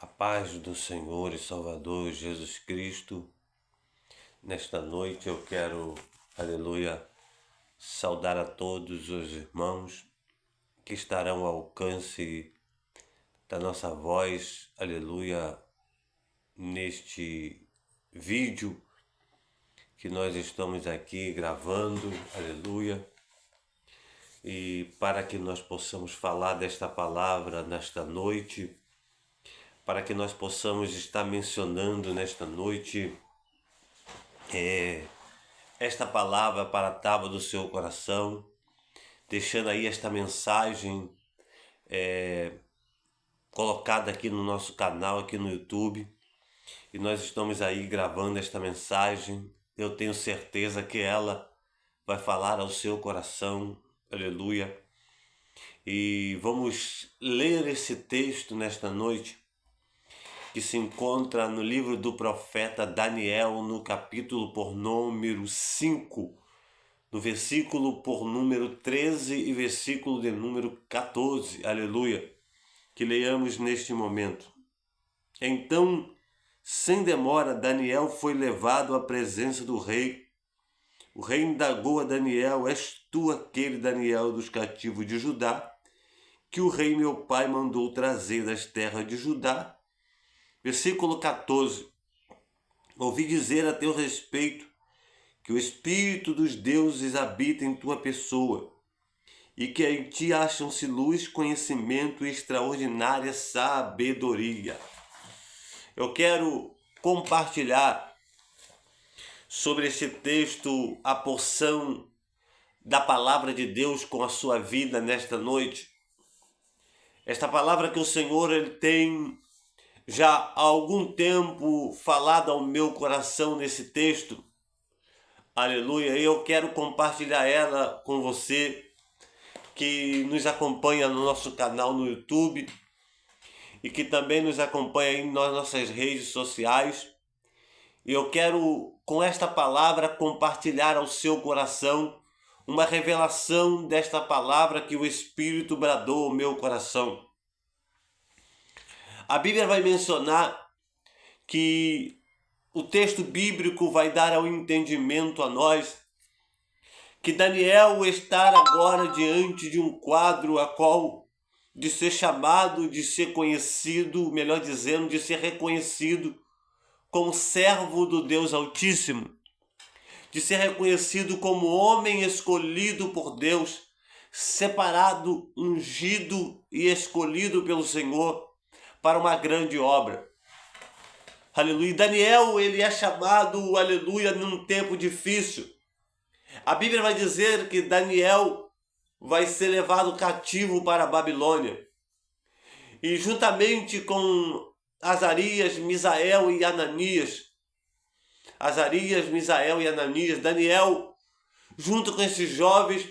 A paz do Senhor e Salvador Jesus Cristo. Nesta noite eu quero, aleluia, saudar a todos os irmãos que estarão ao alcance da nossa voz, aleluia, neste vídeo que nós estamos aqui gravando, aleluia, e para que nós possamos falar desta palavra nesta noite, para que nós possamos estar mencionando nesta noite esta palavra para a tábua do seu coração, deixando aí esta mensagem colocada aqui no nosso canal, aqui no YouTube, e nós estamos aí gravando esta mensagem. Eu tenho certeza que ela vai falar ao seu coração, aleluia. E vamos ler esse texto nesta noite, que se encontra no livro do profeta Daniel, no capítulo por número 5, no versículo por número 13 e versículo de número 14, aleluia, que leiamos neste momento. Então, sem demora, Daniel foi levado à presença do rei. O rei indagou a Daniel: és tu aquele Daniel dos cativos de Judá, que o rei meu pai mandou trazer das terras de Judá? Versículo 14. Ouvi dizer a teu respeito que o Espírito dos deuses habita em tua pessoa, e que em ti acham-se luz, conhecimento e extraordinária sabedoria. Eu quero compartilhar sobre esse texto a porção da palavra de Deus com a sua vida nesta noite. Esta palavra que o Senhor ele tem já há algum tempo falado ao meu coração nesse texto, aleluia, e eu quero compartilhar ela com você que nos acompanha no nosso canal no YouTube e que também nos acompanha em nossas redes sociais. E eu quero, com esta palavra, compartilhar ao seu coração uma revelação desta palavra que o Espírito bradou ao meu coração. A Bíblia vai mencionar que o texto bíblico vai dar ao entendimento a nós que Daniel está agora diante de um quadro a qual de ser chamado, de ser conhecido, melhor dizendo, de ser reconhecido como servo do Deus Altíssimo, de ser reconhecido como homem escolhido por Deus, separado, ungido e escolhido pelo Senhor para uma grande obra. Aleluia. Daniel, ele é chamado, aleluia, num tempo difícil. A Bíblia vai dizer que Daniel vai ser levado cativo para a Babilônia. E juntamente com Azarias, Misael e Ananias, Daniel, junto com esses jovens,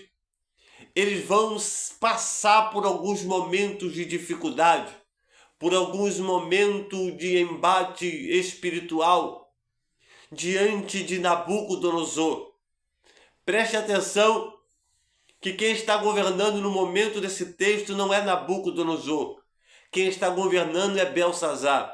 eles vão passar por alguns momentos de dificuldade, por alguns momentos de embate espiritual diante de Nabucodonosor. Preste atenção que quem está governando no momento desse texto não é Nabucodonosor. Quem está governando é Belsazar.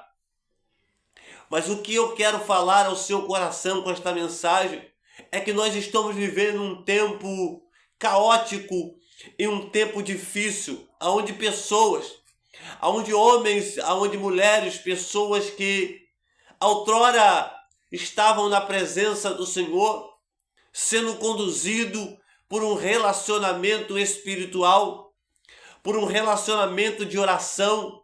Mas o que eu quero falar ao seu coração com esta mensagem é que nós estamos vivendo um tempo caótico e um tempo difícil, onde pessoas, onde homens, onde mulheres, pessoas que outrora estavam na presença do Senhor, sendo conduzido por um relacionamento espiritual, por um relacionamento de oração,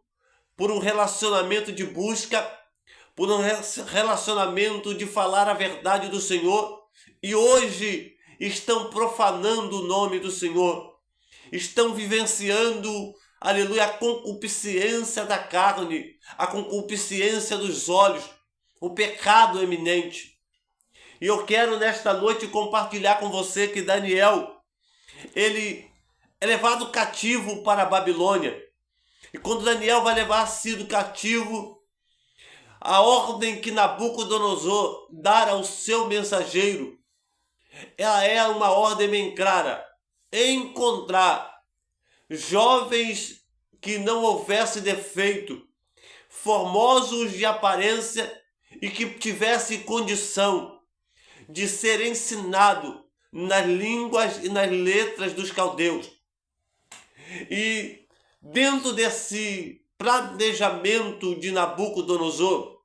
por um relacionamento de busca, por um relacionamento de falar a verdade do Senhor, e hoje estão profanando o nome do Senhor, estão vivenciando, aleluia, a concupiscência da carne, a concupiscência dos olhos, o pecado eminente. E eu quero nesta noite compartilhar com você que Daniel, ele é levado cativo para a Babilônia. E quando Daniel vai levar sido cativo, a ordem que Nabucodonosor dar ao seu mensageiro, ela é uma ordem bem clara: encontrar jovens que não houvesse defeito, formosos de aparência e que tivesse condição de ser ensinado nas línguas e nas letras dos caldeus. E dentro desse planejamento de Nabucodonosor,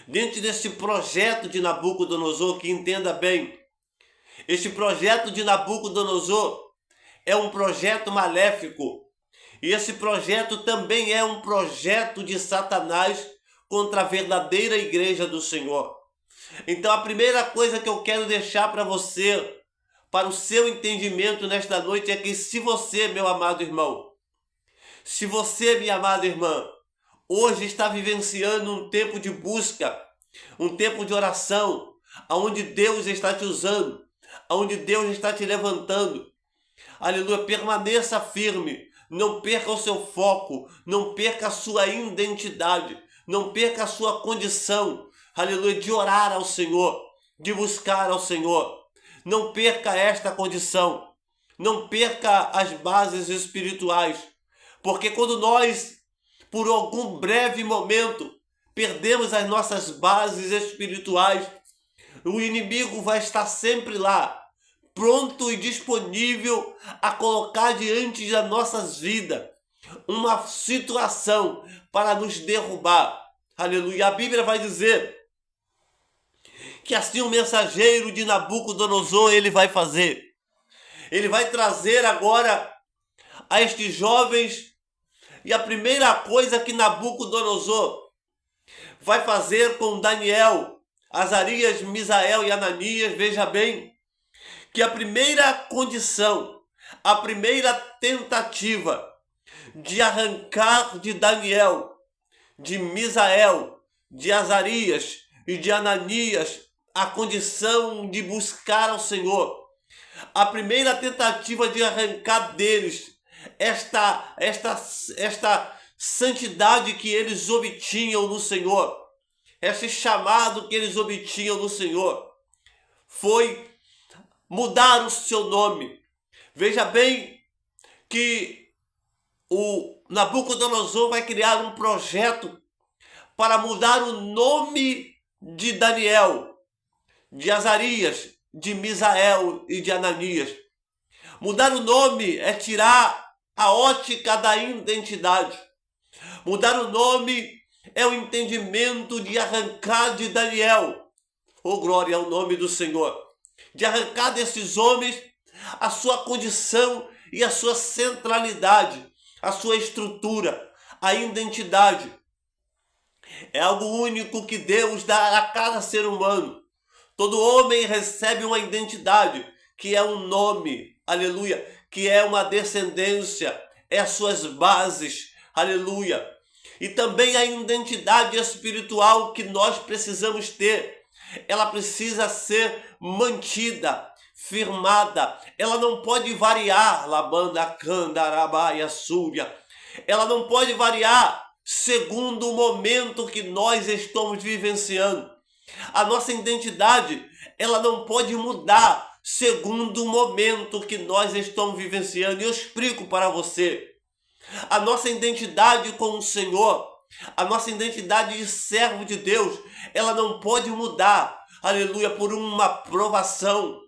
dentro desse projeto de Nabucodonosor, que entenda bem, este projeto de Nabucodonosor é um projeto maléfico. E esse projeto também é um projeto de Satanás contra a verdadeira igreja do Senhor. Então a primeira coisa que eu quero deixar para você, para o seu entendimento nesta noite, é que se você, meu amado irmão, se você, minha amada irmã, hoje está vivenciando um tempo de busca, um tempo de oração, onde Deus está te usando, onde Deus está te levantando, aleluia, permaneça firme, não perca o seu foco, não perca a sua identidade, não perca a sua condição, aleluia, de orar ao Senhor, de buscar ao Senhor. Não perca esta condição, não perca as bases espirituais, porque quando nós, por algum breve momento, perdemos as nossas bases espirituais, o inimigo vai estar sempre lá, pronto e disponível a colocar diante das nossas vidas uma situação para nos derrubar. Aleluia. A Bíblia vai dizer que assim o mensageiro de Nabucodonosor ele vai fazer. Ele vai trazer agora a estes jovens, e a primeira coisa que Nabucodonosor vai fazer com Daniel, Azarias, Misael e Ananias, veja bem, que a primeira condição, a primeira tentativa de arrancar de Daniel, de Misael, de Azarias e de Ananias a condição de buscar ao Senhor, a primeira tentativa de arrancar deles esta santidade que eles obtinham no Senhor, esse chamado que eles obtinham no Senhor, foi mudar o seu nome. Veja bem que o Nabucodonosor vai criar um projeto para mudar o nome de Daniel, de Azarias, de Misael e de Ananias. Mudar o nome é tirar a ótica da identidade. Mudar o nome é o entendimento de arrancar de Daniel, oh glória ao nome do Senhor, de arrancar desses homens a sua condição e a sua centralidade, a sua estrutura, a identidade. É algo único que Deus dá a cada ser humano. Todo homem recebe uma identidade, que é um nome, aleluia, que é uma descendência, é as suas bases, aleluia. E também a identidade espiritual que nós precisamos ter, ela precisa ser mantida, firmada, ela não pode variar, labanda, candarabaia, súria, ela não pode variar segundo o momento que nós estamos vivenciando. A nossa identidade, ela não pode mudar segundo o momento que nós estamos vivenciando. E eu explico para você. A nossa identidade com o Senhor, a nossa identidade de servo de Deus, ela não pode mudar, aleluia, por uma provação.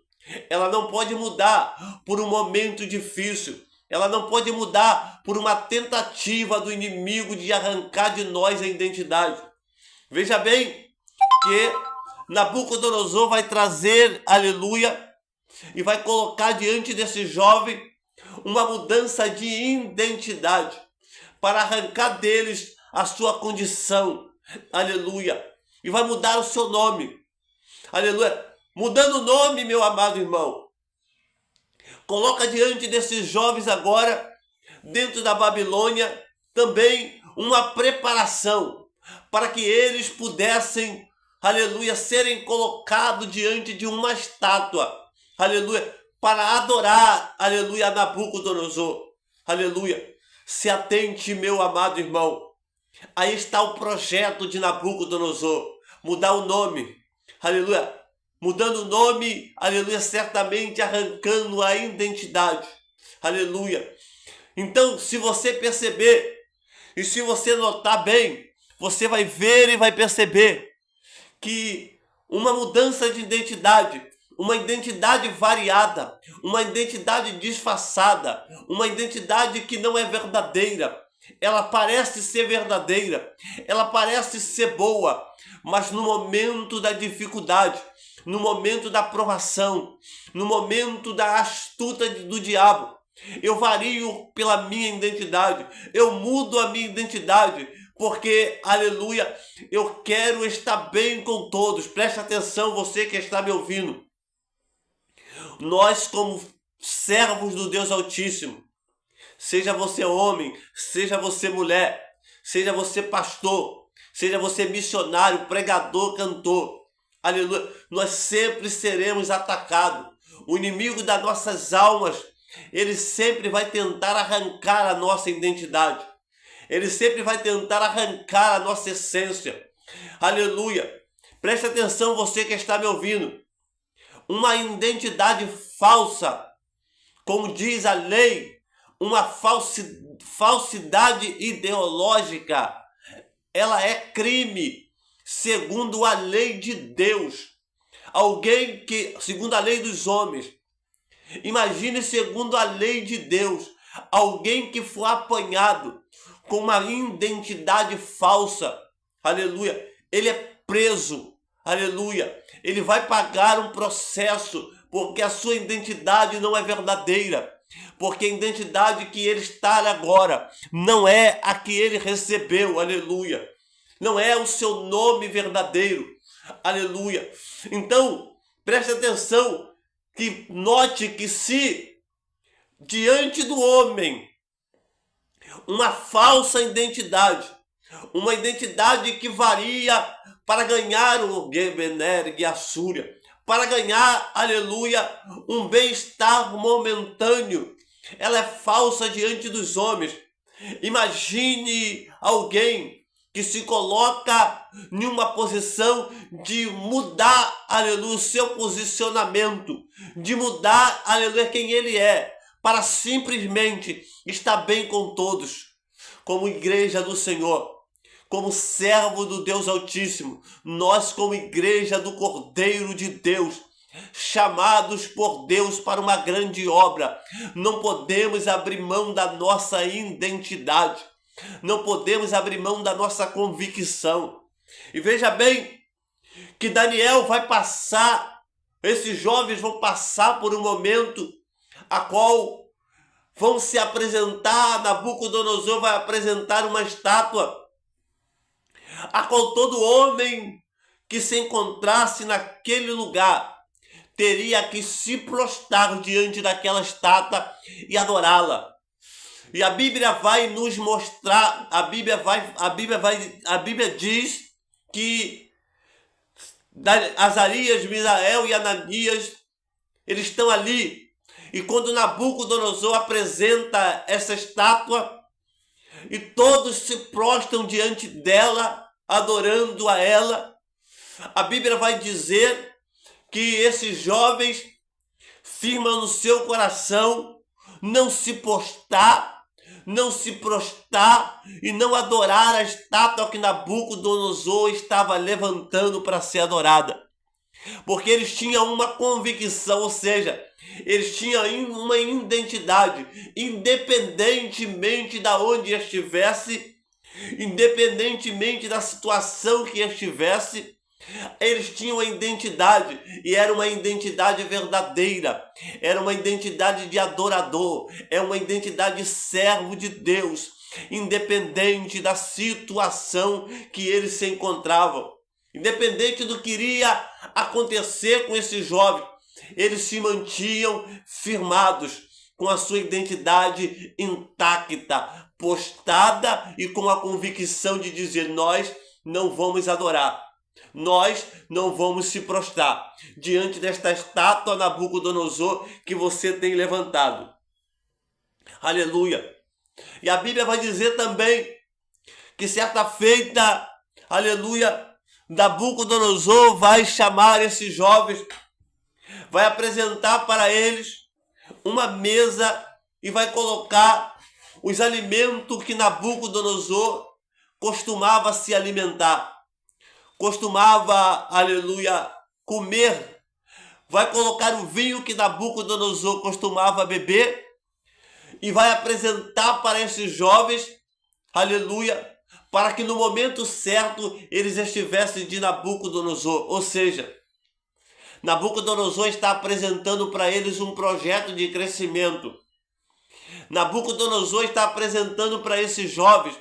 Ela não pode mudar por um momento difícil. Ela não pode mudar por uma tentativa do inimigo de arrancar de nós a identidade. Veja bem que Nabucodonosor vai trazer, aleluia, e vai colocar diante desse jovem uma mudança de identidade para arrancar deles a sua condição, aleluia, e vai mudar o seu nome, aleluia. Mudando o nome, meu amado irmão, coloca diante desses jovens agora, dentro da Babilônia, também uma preparação para que eles pudessem, aleluia, serem colocados diante de uma estátua, aleluia, para adorar, aleluia, Nabucodonosor, aleluia. Se atente, meu amado irmão, aí está o projeto de Nabucodonosor, mudar o nome, aleluia, mudando o nome, aleluia, certamente arrancando a identidade, aleluia. Então, se você perceber, E se você notar bem, você vai ver e vai perceber que uma mudança de identidade, uma identidade variada, uma identidade disfarçada, uma identidade que não é verdadeira, ela parece ser verdadeira, ela parece ser boa, mas no momento da dificuldade, no momento da provação, no momento da astuta do diabo, eu vario pela minha identidade, eu mudo a minha identidade, porque, aleluia, eu quero estar bem com todos. Preste atenção, você que está me ouvindo. Nós, como servos do Deus Altíssimo, seja você homem, seja você mulher, seja você pastor, seja você missionário, pregador, cantor, aleluia, nós sempre seremos atacados. O inimigo das nossas almas, ele sempre vai tentar arrancar a nossa identidade. Ele sempre vai tentar arrancar a nossa essência. Aleluia. Preste atenção, você que está me ouvindo. Uma identidade falsa, como diz a lei, uma falsidade ideológica, ela é crime, segundo a lei de Deus. Alguém que, segundo a lei dos homens, imagine segundo a lei de Deus, alguém que for apanhado com uma identidade falsa, aleluia, ele é preso, aleluia, ele vai pagar um processo, porque a sua identidade não é verdadeira, porque a identidade que ele está agora não é a que ele recebeu, aleluia, não é o seu nome verdadeiro, aleluia. Então, preste atenção, que note que se diante do homem uma falsa identidade, uma identidade que varia para ganhar o Gebener e a Súria, para ganhar, aleluia, um bem-estar momentâneo, ela é falsa diante dos homens. Imagine alguém que se coloca em uma posição de mudar, aleluia, o seu posicionamento, de mudar, aleluia, quem ele é, para simplesmente estar bem com todos, como igreja do Senhor, como servo do Deus Altíssimo, nós como igreja do Cordeiro de Deus, chamados por Deus para uma grande obra, não podemos abrir mão da nossa identidade, não podemos abrir mão da nossa convicção. E veja bem que Daniel vai passar, esses jovens vão passar por um momento a qual vão se apresentar, Nabucodonosor vai apresentar uma estátua, a qual todo homem que se encontrasse naquele lugar teria que se prostrar diante daquela estátua e adorá-la. E a Bíblia vai nos mostrar, a Bíblia diz que Azarias, Misael e Ananias, eles estão ali. E quando Nabucodonosor apresenta essa estátua, e todos se prostram diante dela, adorando a ela, a Bíblia vai dizer que esses jovens firmam no seu coração não se prostrar e não adorar a estátua que Nabucodonosor estava levantando para ser adorada. Porque eles tinham uma convicção, ou seja, eles tinham uma identidade, independentemente de onde estivesse, independentemente da situação que estivesse, eles tinham a identidade, e era uma identidade verdadeira, era uma identidade de adorador, é uma identidade de servo de Deus, independente da situação que eles se encontravam, independente do que iria acontecer com esse jovem, eles se mantinham firmados com a sua identidade intacta, postada e com a convicção de dizer: nós não vamos adorar, nós não vamos se prostrar diante desta estátua, Nabucodonosor, que você tem levantado. Aleluia! E a Bíblia vai dizer também que certa feita, aleluia, Nabucodonosor vai chamar esses jovens, vai apresentar para eles uma mesa e vai colocar os alimentos que Nabucodonosor costumava se alimentar, costumava, aleluia, comer. Vai colocar o vinho que Nabucodonosor costumava beber e vai apresentar para esses jovens, aleluia, para que no momento certo eles estivessem de Nabucodonosor. Ou seja, Nabucodonosor está apresentando para eles um projeto de crescimento. Nabucodonosor está apresentando para esses jovens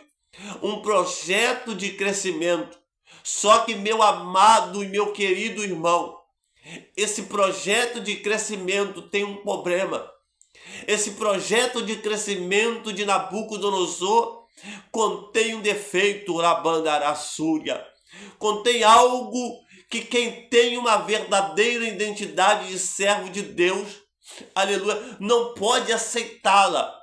um projeto de crescimento. Só que, meu amado e meu querido irmão, esse projeto de crescimento tem um problema. Esse projeto de crescimento de Nabucodonosor contém um defeito, Rabandarassúria. Contém algo que quem tem uma verdadeira identidade de servo de Deus, aleluia, não pode aceitá-la.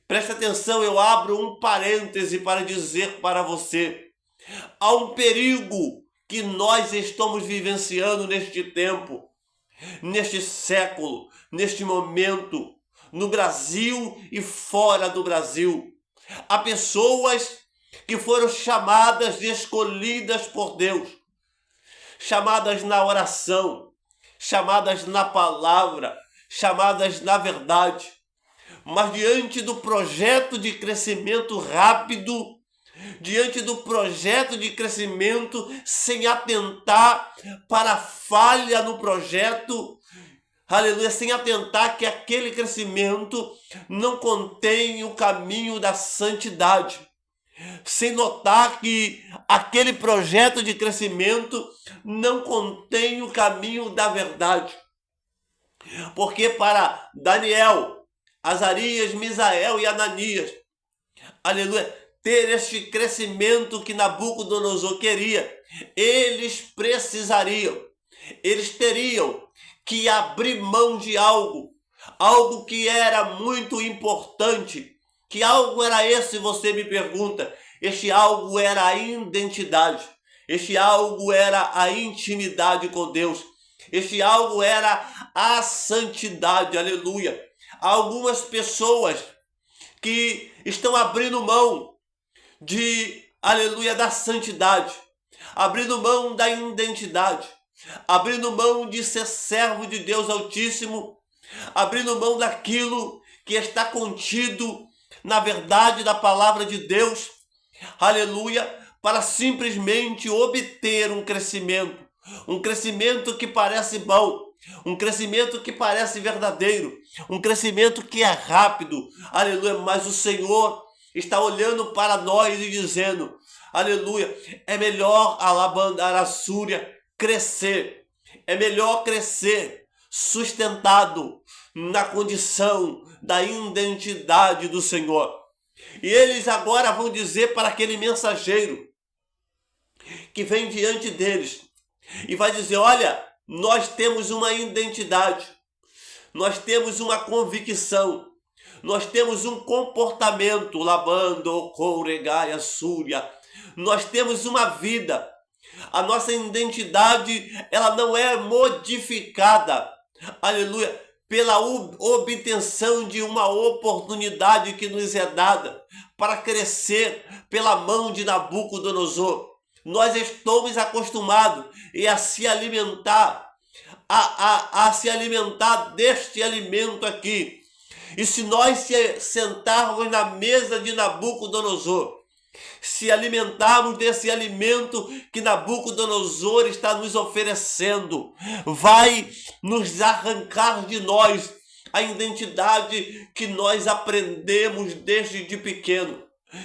Presta atenção, eu abro um parêntese para dizer para você. Há um perigo que nós estamos vivenciando neste tempo, neste século, neste momento, no Brasil e fora do Brasil. Há pessoas que foram chamadas, escolhidas por Deus, chamadas na oração, chamadas na palavra, chamadas na verdade. Mas diante do projeto de crescimento rápido, diante do projeto de crescimento, sem atentar para a falha no projeto, aleluia, sem atentar que aquele crescimento não contém o caminho da santidade, sem notar que aquele projeto de crescimento não contém o caminho da verdade. Porque para Daniel, Azarias, Misael e Ananias, aleluia, ter este crescimento que Nabucodonosor queria, eles precisariam, eles teriam que abrir mão de algo que era muito importante. Que algo era esse, você me pergunta? Este algo era a identidade, este algo era a intimidade com Deus, este algo era a santidade, aleluia. Algumas pessoas que estão abrindo mão de, aleluia, da santidade, abrindo mão da identidade, abrindo mão de ser servo de Deus Altíssimo, abrindo mão daquilo que está contido na verdade da palavra de Deus, aleluia, para simplesmente obter um crescimento que parece bom, um crescimento que parece verdadeiro, um crescimento que é rápido, aleluia, mas o Senhor está olhando para nós e dizendo, aleluia, é melhor Alabandarassúria crescer, é melhor crescer sustentado na condição da identidade do Senhor. E eles agora vão dizer para aquele mensageiro que vem diante deles e vai dizer, olha, nós temos uma identidade, nós temos uma convicção, nós temos um comportamento, Labando, Couregaia, Súria, nós temos uma vida, a nossa identidade, ela não é modificada, aleluia, pela obtenção de uma oportunidade que nos é dada para crescer pela mão de Nabucodonosor. Nós estamos acostumados a se alimentar, a se alimentar deste alimento aqui. E se nós se sentarmos na mesa de Nabucodonosor, se alimentarmos desse alimento que Nabucodonosor está nos oferecendo, vai nos arrancar de nós a identidade que nós aprendemos desde de pequeno.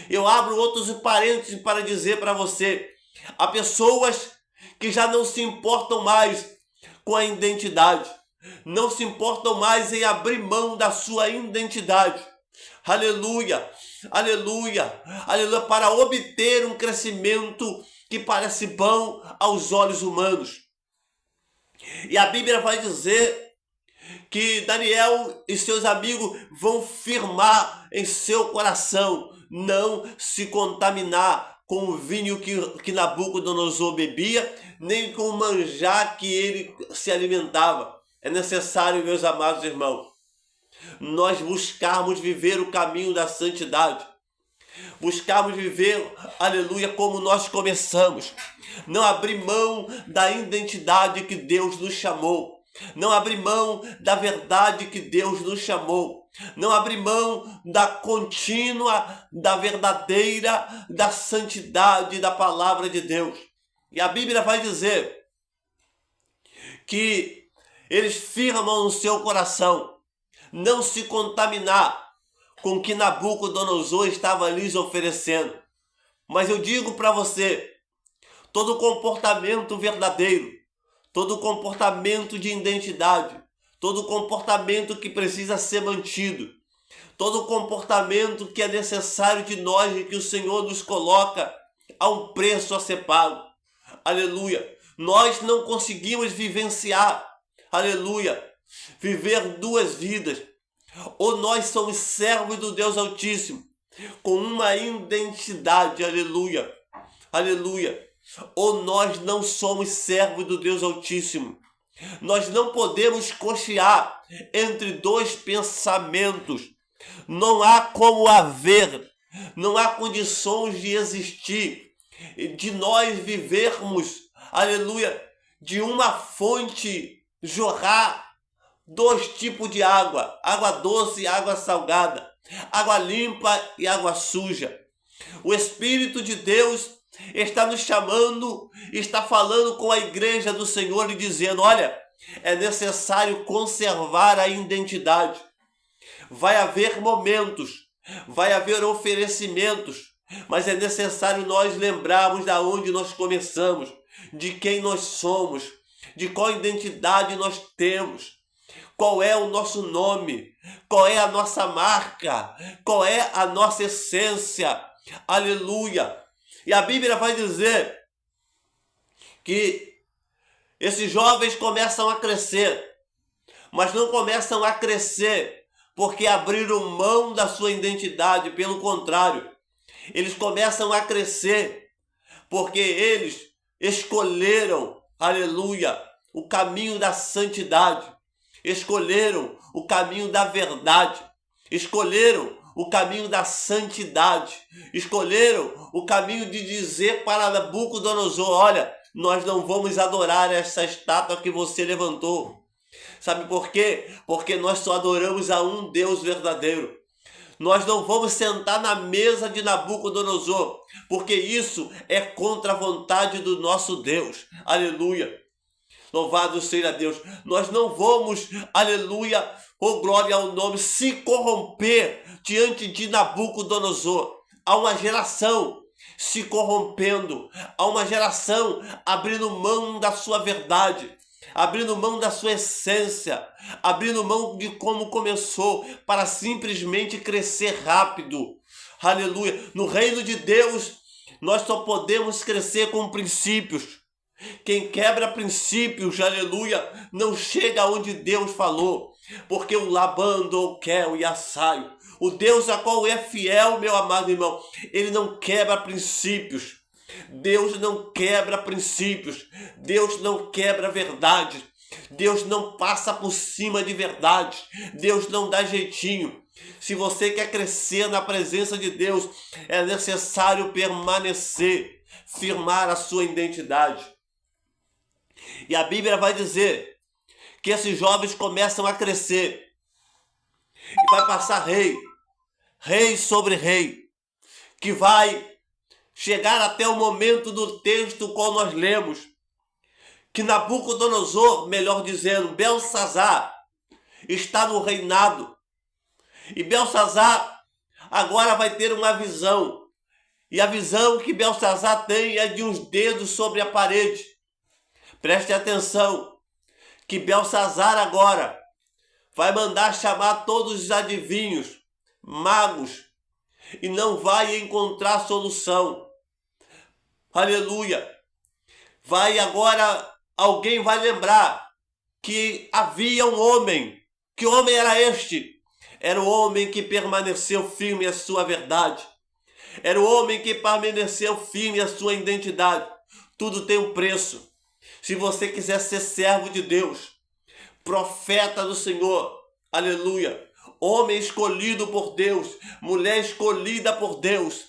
Eu abro outros parênteses para dizer para você, há pessoas que já não se importam mais com a identidade, não se importam mais em abrir mão da sua identidade. Aleluia, aleluia, aleluia, para obter um crescimento que parece bom aos olhos humanos. E a Bíblia vai dizer que Daniel e seus amigos vão firmar em seu coração não se contaminar com o vinho que Nabucodonosor bebia, nem com o manjar que ele se alimentava. É necessário, meus amados irmãos, nós buscarmos viver o caminho da santidade, buscarmos viver, aleluia, como nós começamos, não abrir mão da identidade que Deus nos chamou, não abrir mão da verdade que Deus nos chamou, não abrir mão da contínua, da verdadeira, da santidade da palavra de Deus. E a Bíblia vai dizer que eles firmam no seu coração não se contaminar com o que Nabucodonosor estava lhes oferecendo. Mas eu digo para você, todo comportamento verdadeiro, todo comportamento de identidade, todo comportamento que precisa ser mantido, todo comportamento que é necessário de nós e que o Senhor nos coloca a um preço a ser pago. Aleluia. Nós não conseguimos vivenciar, aleluia, viver duas vidas. Ou nós somos servos do Deus Altíssimo, com uma identidade, aleluia, aleluia. Ou nós não somos servos do Deus Altíssimo. Nós não podemos cochear entre dois pensamentos. Não há como haver, não há condições de existir, de nós vivermos, aleluia, de uma fonte jorrar dois tipos de água, água doce e água salgada, água limpa e água suja. O Espírito de Deus está nos chamando, está falando com a igreja do Senhor e dizendo, olha, é necessário conservar a identidade. Vai haver momentos, vai haver oferecimentos, mas é necessário nós lembrarmos de onde nós começamos, de quem nós somos, de qual identidade nós temos, qual é o nosso nome, qual é a nossa marca, qual é a nossa essência. Aleluia! E a Bíblia vai dizer que esses jovens começam a crescer, mas não começam a crescer porque abriram mão da sua identidade. Pelo contrário, eles começam a crescer porque eles escolheram, aleluia, o caminho da santidade, escolheram o caminho da verdade, escolheram o caminho da santidade, escolheram o caminho de dizer para Nabucodonosor, olha, nós não vamos adorar essa estátua que você levantou. Sabe por quê? Porque nós só adoramos a um Deus verdadeiro. Nós não vamos sentar na mesa de Nabucodonosor, porque isso é contra a vontade do nosso Deus. Aleluia. Louvado seja Deus. Nós não vamos, aleluia, oh glória ao nome, se corromper diante de Nabucodonosor. Há uma geração se corrompendo, há uma geração abrindo mão da sua verdade, abrindo mão da sua essência, abrindo mão de como começou para simplesmente crescer rápido. Aleluia. No reino de Deus, nós só podemos crescer com princípios. Quem quebra princípios, aleluia, não chega onde Deus falou, porque o Labando, o Quel e a Saio, o Deus a qual é fiel, meu amado irmão, ele não quebra princípios. Deus não quebra princípios, Deus não quebra verdade, Deus não passa por cima de verdade, Deus não dá jeitinho. Se você quer crescer na presença de Deus, é necessário permanecer, firmar a sua identidade. E a Bíblia vai dizer que esses jovens começam a crescer e vai passar rei sobre rei, que vai chegar até o momento do texto qual nós lemos, que Nabucodonosor, melhor dizendo, Belsazar, está no reinado. E Belsazar agora vai ter uma visão. E a visão que Belsazar tem é de uns dedos sobre a parede. Preste atenção, que Belsazar agora vai mandar chamar todos os adivinhos, magos, e não vai encontrar solução. Aleluia. Vai agora, alguém vai lembrar que havia um homem. Que homem era este? Era o homem que permaneceu firme à sua verdade. Era o homem que permaneceu firme à sua identidade. Tudo tem um preço. Se você quiser ser servo de Deus, profeta do Senhor, aleluia, homem escolhido por Deus, mulher escolhida por Deus,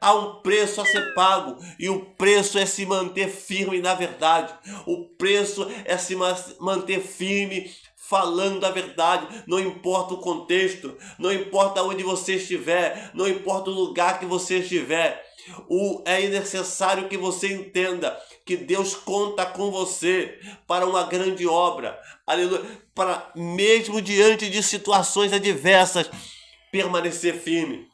há um preço a ser pago, e o preço é se manter firme na verdade. O preço é se manter firme falando a verdade, não importa o contexto, não importa onde você estiver, não importa o lugar que você estiver. É necessário que você entenda que Deus conta com você para uma grande obra, aleluia, para mesmo diante de situações adversas, permanecer firme.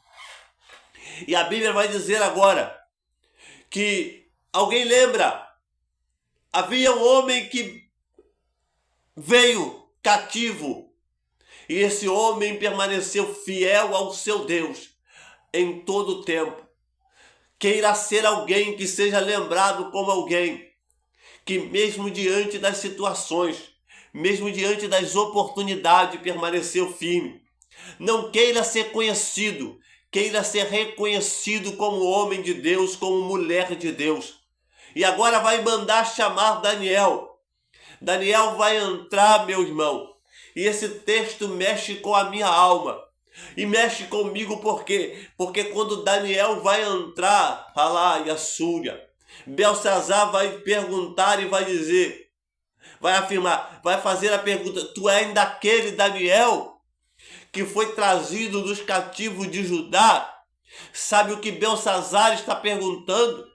E a Bíblia vai dizer agora que, alguém lembra, havia um homem que veio cativo, e esse homem permaneceu fiel ao seu Deus em todo o tempo. Queira ser alguém que seja lembrado como alguém que, mesmo diante das situações, mesmo diante das oportunidades, permaneceu firme. Não queira ser conhecido, queira ser reconhecido como homem de Deus, como mulher de Deus. E agora vai mandar chamar Daniel. Daniel vai entrar, meu irmão, e esse texto mexe com a minha alma. E mexe comigo por quê? Porque quando Daniel vai entrar, falar e Assúria, Belsazar vai perguntar e vai dizer, vai afirmar, vai fazer a pergunta: tu és daquele Daniel que foi trazido dos cativos de Judá? Sabe o que Belsazar está perguntando?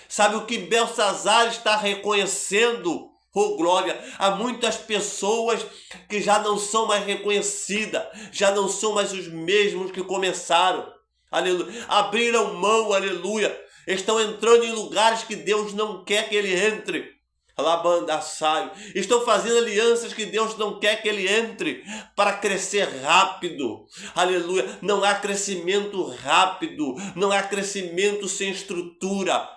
Sabe o que Belsazar está reconhecendo? Oh, glória! Há muitas pessoas que já não são mais reconhecidas, já não são mais os mesmos que começaram. Aleluia! Abriram mão, aleluia! Estão entrando em lugares que Deus não quer que ele entre. Alabandaçaio. Estão fazendo alianças que Deus não quer que ele entre para crescer rápido. Aleluia! Não há crescimento rápido, não há crescimento sem estrutura.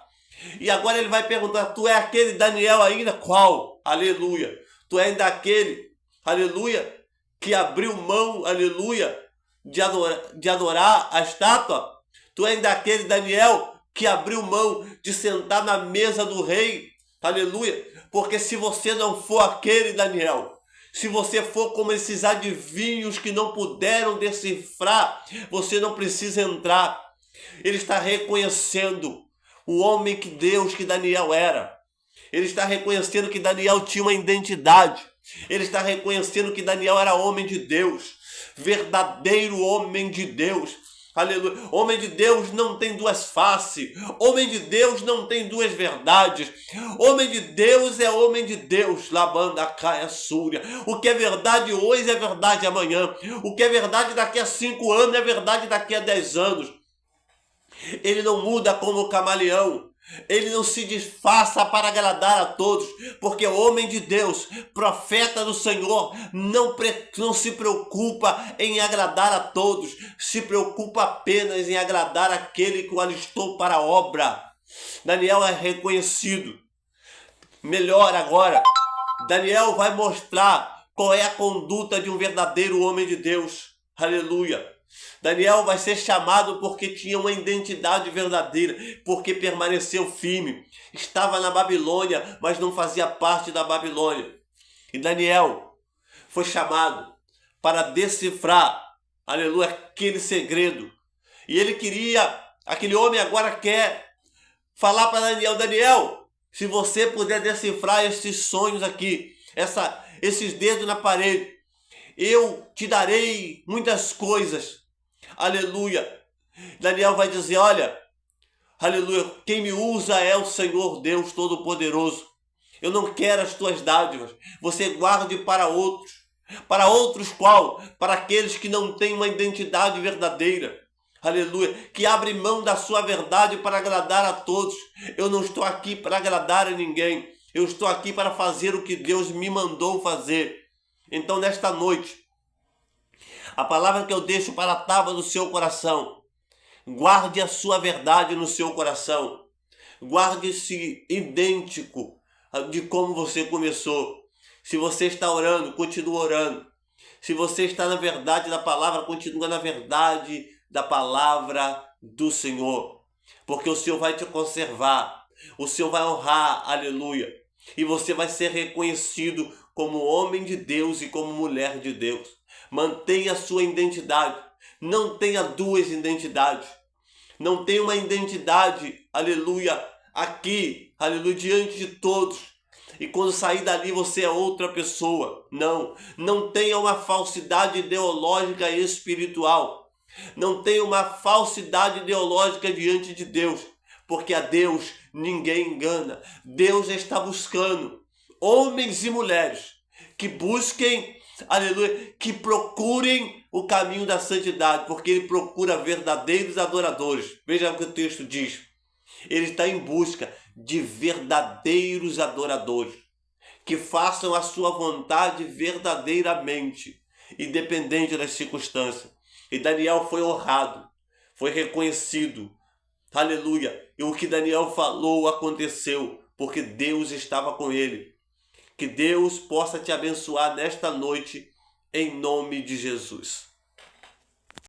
E agora ele vai perguntar: tu é aquele Daniel ainda? Qual? Aleluia. Tu é ainda aquele, aleluia, que abriu mão, aleluia, de adorar a estátua? Tu é ainda aquele Daniel que abriu mão de sentar na mesa do rei? Aleluia. Porque se você não for aquele Daniel, se você for como esses adivinhos que não puderam decifrar, você não precisa entrar. Ele está reconhecendo o homem que Deus, que Daniel era. Ele está reconhecendo que Daniel tinha uma identidade. Ele está reconhecendo que Daniel era homem de Deus, verdadeiro homem de Deus. Aleluia. Homem de Deus não tem duas faces. Homem de Deus não tem duas verdades. Homem de Deus é homem de Deus. Labanda caia súria. O que é verdade hoje é verdade amanhã. O que é verdade daqui a 5 anos é verdade daqui a 10 anos. Ele não muda como camaleão. Ele não se disfarça para agradar a todos, porque o homem de Deus, profeta do Senhor, não se preocupa em agradar a todos, se preocupa apenas em agradar aquele que o alistou para a obra. Daniel é reconhecido. Melhor agora, Daniel vai mostrar qual é a conduta de um verdadeiro homem de Deus. Aleluia. Daniel vai ser chamado porque tinha uma identidade verdadeira, porque permaneceu firme. Estava na Babilônia, mas não fazia parte da Babilônia. E Daniel foi chamado para decifrar, aleluia, aquele segredo. E ele queria, aquele homem agora quer falar para Daniel: Daniel, se você puder decifrar esses sonhos aqui, esses dedos na parede, eu te darei muitas coisas. Aleluia. Daniel vai dizer: olha, aleluia, quem me usa é o Senhor Deus Todo-Poderoso. Eu não quero as tuas dádivas. Você guarde para outros. Para outros qual? Para aqueles que não têm uma identidade verdadeira. Aleluia. Que abrem mão da sua verdade para agradar a todos. Eu não estou aqui para agradar a ninguém. Eu estou aqui para fazer o que Deus me mandou fazer. Então, nesta noite, a palavra que eu deixo para a tábua do seu coração: guarde a sua verdade no seu coração. Guarde-se idêntico de como você começou. Se você está orando, continue orando. Se você está na verdade da palavra, continua na verdade da palavra do Senhor. Porque o Senhor vai te conservar. O Senhor vai honrar, aleluia. E você vai ser reconhecido como homem de Deus e como mulher de Deus. Mantenha a sua identidade. Não tenha duas identidades. Não tenha uma identidade, aleluia, aqui, aleluia, diante de todos. E quando sair dali você é outra pessoa. Não tenha uma falsidade ideológica e espiritual. Não tenha uma falsidade ideológica diante de Deus. Porque a Deus ninguém engana. Deus está buscando homens e mulheres que busquem, aleluia, que procurem o caminho da santidade, porque ele procura verdadeiros adoradores. Veja o que o texto diz. Ele está em busca de verdadeiros adoradores, que façam a sua vontade verdadeiramente, independente das circunstâncias. E Daniel foi honrado, foi reconhecido. Aleluia! E o que Daniel falou aconteceu, porque Deus estava com ele. Que Deus possa te abençoar nesta noite, em nome de Jesus.